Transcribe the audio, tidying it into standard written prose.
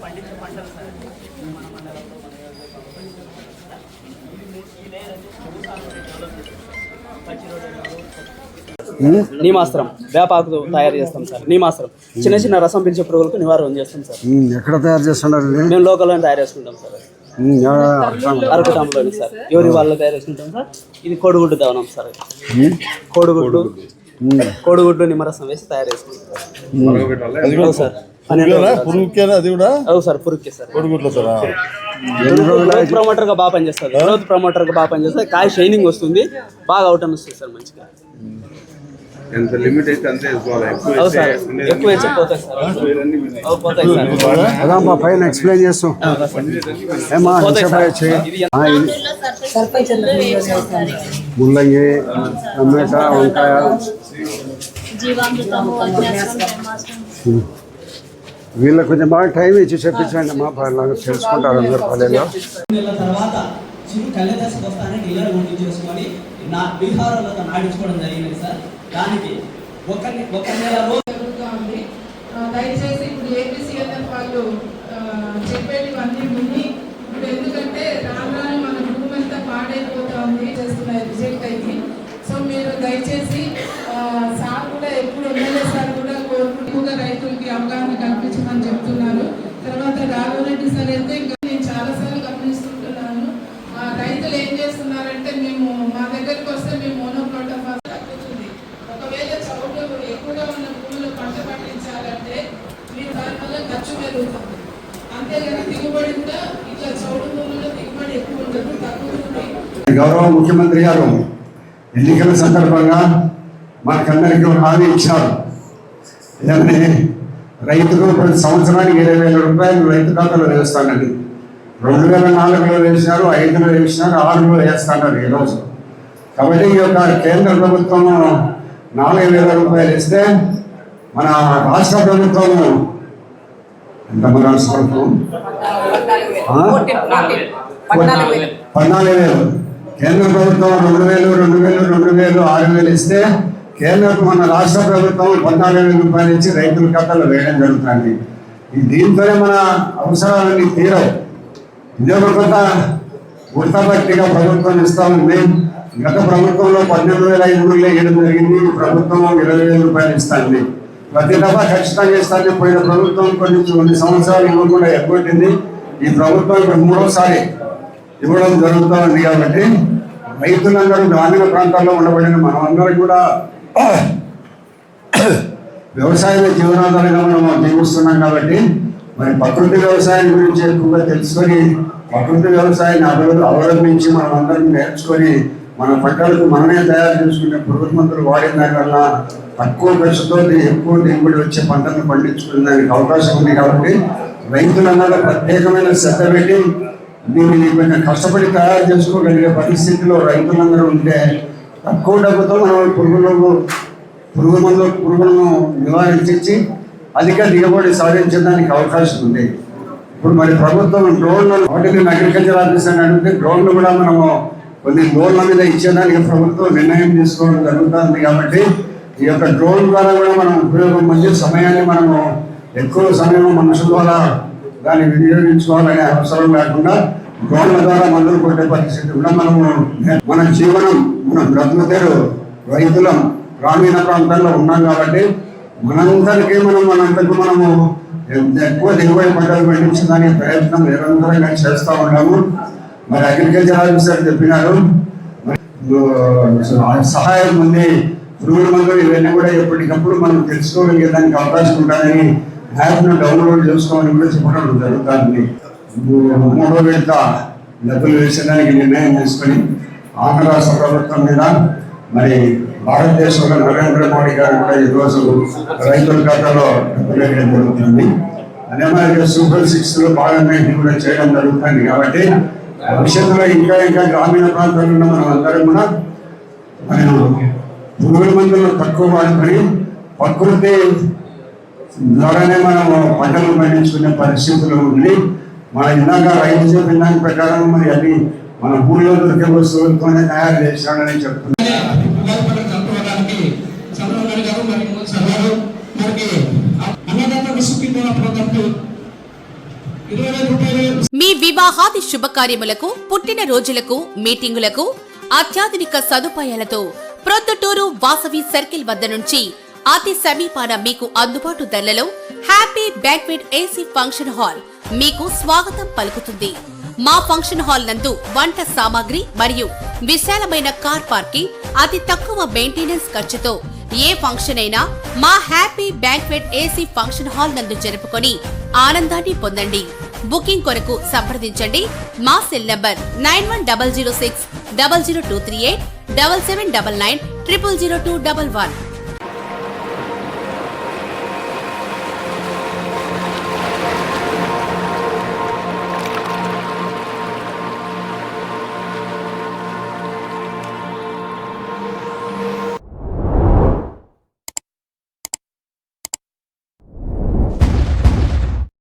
పండించిన పంటలు సార్ మన మండలంలో నీమాస్త్రం వేపాకు తయారు చేస్తాం సార్. నీమాస్త్రం చిన్న చిన్న రసం పిలిచే పురుగులకు నివారణ చేస్తాం సార్. ఎక్కడ తయారు చేస్తున్నారు? మేము లోకల్లో తయారు చేసుకుంటాం సార్. అరకుటంలోని సార్ ఎవరి వాళ్ళు తయారు చేసుకుంటాం సార్. ఇది కోడిగుడ్డు దవనం సార్. కోడిగుడ్డు నిమ్మరసం వేసి తయారు చేసుకుంటాం సార్. పురుక్కే సార్. ప్రమోటర్ గా బాగా పనిచేస్తారు. గ్రోత్ ప్రమోటర్ గా బాగా పనిచేస్తారు. కాయ షైనింగ్ వస్తుంది, బాగా అవుట్ వస్తుంది సార్. మంచిగా ఎంత లిమిట్ అయితే అంతే ఎక్కువ వేసి పోతాయి సార్. పైన ఎక్స్ప్లెయిన్ చేస్తాం. ముల్లంగి, టమాటా, వంకాయ, వీళ్ళకి కొంచెం బాగా టైం ఇచ్చి చెప్పించండి. మా పల్లెలు తెలుసుకుంటారు అందరు పల్లెల్లో. దయచేసి ఇప్పుడు ఏపీసీఎల్ఎఫ్ వాళ్ళు చెప్పేటివన్నీ విని, ఇప్పుడు ఎందుకంటే రాను మన భూమి అంతా పాడైపోతా ఉంది, చేస్తున్నారు రిజెక్ట్ అయింది. సో మీరు దయచేసి సార్ కూడా ఎప్పుడు ఎమ్మెల్యే సార్ కూడా కోరుకుంటూగా రైతులకి అవగాహన కల్పించమని చెప్తున్నారు. తర్వాత రాఘవరెడ్డి సార్ అయితే ఇంకా నేను చాలాసార్లు గమనిస్తుంటున్నాను, రైతులు ఏం చేస్తున్నారంటే మేము మా దగ్గరికి వస్తే మేము మోనోక్రోటోఫాస్ తగ్గుతుంది. ఒకవేళ చౌడు ఎక్కువగా ఉన్న భూమిలో పంట పండించాలంటే మీరు దానివల్ల ఖర్చు పెరుగుతుంది. అంతేగాని దిగుబడి కూడా ఇట్లా చౌడు భూముల్లో దిగుబడి ఎక్కువ ఉండదు, తగ్గుతుంది. గౌరవ ముఖ్యమంత్రి గారు ఎన్నికల సందర్భంగా మనకందరికీ హామీ ఇచ్చారు. ఏమని? రైతుకు ప్రతి సంవత్సరానికి 20,000 రూపాయలు రైతు ఖాతాలో వేస్తానండి. 2004లో వేసినారు, 5లో వేసినారు, 6లో వేస్తున్నారు ఈరోజు. కాబట్టి ఈ యొక్క కేంద్ర ప్రభుత్వం 4,000 రూపాయలు ఇస్తే మన రాష్ట్ర ప్రభుత్వం ఎంత? మన రాష్ట్ర ప్రభుత్వం 14,000. కేంద్ర ప్రభుత్వం 2,000, 6,000 ఇస్తే మన రాష్ట్ర ప్రభుత్వం 14,000 రూపాయలు ఇచ్చి రైతుల ఖాతాలో వేయడం జరుగుతుంది. దీంతోనే మన అవసరాలన్నీ తీరవు. ఇదే ఒక కొత్త గుర్తబట్టిగా ప్రభుత్వం ఇస్తా ఉంది. గత ప్రభుత్వంలో 18,500 ఇవ్వడం జరిగింది. ఈ ప్రభుత్వం 20,000 రూపాయలు ఇస్తుంది. ప్రతి దఫా ఖచ్చితంగా ఇస్తానని పోయిన ప్రభుత్వం కొన్ని సంవత్సరాలు ఇవ్వకుండా ఎగ్గొట్టింది. ఈ ప్రభుత్వం ఇప్పుడు 3వసారి ఇవ్వడం జరుగుతూ ఉంది. కాబట్టి రైతులందరూ గ్రామీణ ప్రాంతాల్లో ఉండబడిన మనమందరం కూడా వ్యవసాయ జీవనాధారంగా మనం జీవిస్తున్నాం. కాబట్టి మరి ప్రకృతి వ్యవసాయం గురించి ఎక్కువగా తెలుసుకొని ప్రకృతి వ్యవసాయాన్ని అవలంబించి మనం అందరం నేర్చుకొని మన పంటలకు మనమే తయారు చేసుకునే పురుగు మందులు వాడిన దానివల్ల తక్కువ ఖర్చుతో ఎక్కువ దిగుబడి వచ్చే పంటలను పండించుకునే దానికి అవకాశం ఉంది. కాబట్టి రైతులందరూ ప్రత్యేకమైన శ్రద్ధ పెట్టి దీన్ని కొంచెం కష్టపడి తయారు చేసుకోగలిగే పరిస్థితిలో రైతులందరూ ఉంటే తక్కువ డబ్బుతో మనం పురుగులను నివారించి అధిక దిగుబడి సాధించడానికి అవకాశం ఉంది. ఇప్పుడు మరి ప్రభుత్వం డ్రోన్లు వాటిని అగ్రికల్చర్ ఆఫీసర్ అని అడిగితే డ్రోన్లు కూడా మనము కొన్ని లోన్ల మీద ఇచ్చేదానికి ప్రభుత్వం నిర్ణయం తీసుకోవడం జరుగుతుంది. కాబట్టి ఈ యొక్క డ్రోన్ ద్వారా కూడా మనం ఉపయోగం మంచి సమయాన్ని మనము ఎక్కువ సమయం మనుషుల ద్వారా దాన్ని వినియోగించుకోవాలనే అవసరం లేకుండా డ్రోన్ల ద్వారా మందులు కొట్టే పరిస్థితి కూడా మన జీవనం మన బ్రతుకుతెరు రైతులం గ్రామీణ ప్రాంతాల్లో ఉన్నాం. కాబట్టి మనందరికీ మనము ఎక్కువ దిగుబడి పంటలు పండించడానికి ప్రయత్నం నిరంతరంగా చేస్తూ ఉన్నాము. మరి అగ్రికల్చర్ ఆఫీసర్ చెప్పినారు సహాయం ఉంది, పురుగుల మందులు ఇవన్నీ కూడా ఎప్పటికప్పుడు మనం తెలుసుకోగలిగేదానికి అవకాశం ఉంటుందని యాప్ను డౌన్లోడ్ చేసుకోవాలని కూడా చెప్పడం జరుగుతుంది. 3వ విడత డబ్బులు వేసేదానికి నిర్ణయం తీసుకొని ఆంధ్ర రాష్ట్ర ప్రభుత్వం మీద మరి భారతదేశంలో నరేంద్ర మోడీ గారు కూడా ఈరోజు రైతుల ఖాతాలో డబ్బులు వేయడం జరుగుతుంది. అదే మరి సూపర్ 6లో భాగంగా ఇది కూడా చేయడం జరుగుతుంది. కాబట్టి భవిష్యత్తులో ఇంకా గ్రామీణ ప్రాంతాల్లో ఉన్న మనం అందరం కూడా మనం పురుగుల మందులు తక్కువ వాడుకొని ప్రకృతి ద్వారానే మనం పంటలు పండించుకునే పరిస్థితులు ఉండి మన ఇందాక రైతు చెప్పిన దాని ప్రకారం మరి అది మన ఊళ్ళో దొరికే వస్తువులతోనే తయారు చేశాడని చెప్తున్నాను. మీ వివాహాది శుభకార్యములకు, పుట్టిన రోజులకు, మీటింగులకు అత్యాధునిక సదుపాయాలతో ప్రొద్దుటూరు వాసవి సర్కిల్ వద్ద నుంచి అతి సమీపాన మీకు అందుబాటు ధరలలో happy banquet AC function hall మీకు స్వాగతం పలుకుతుంది. మా ఫంక్షన్ హాల్ నందు వంట సామాగ్రి మరియు విశాలమైన కార్ పార్కింగ్, అతి తక్కువ మెయింటెనెన్స్ ఖర్చుతో ఏ ఫంక్షన్ అయినా మా happy banquet AC function hall నందు జరుపుకొని ఆనందాన్ని పొందండి. బుకింగ్ కొరకు సంప్రదించండి. మా సెల్ నంబర్ 9100600238 7799 000211.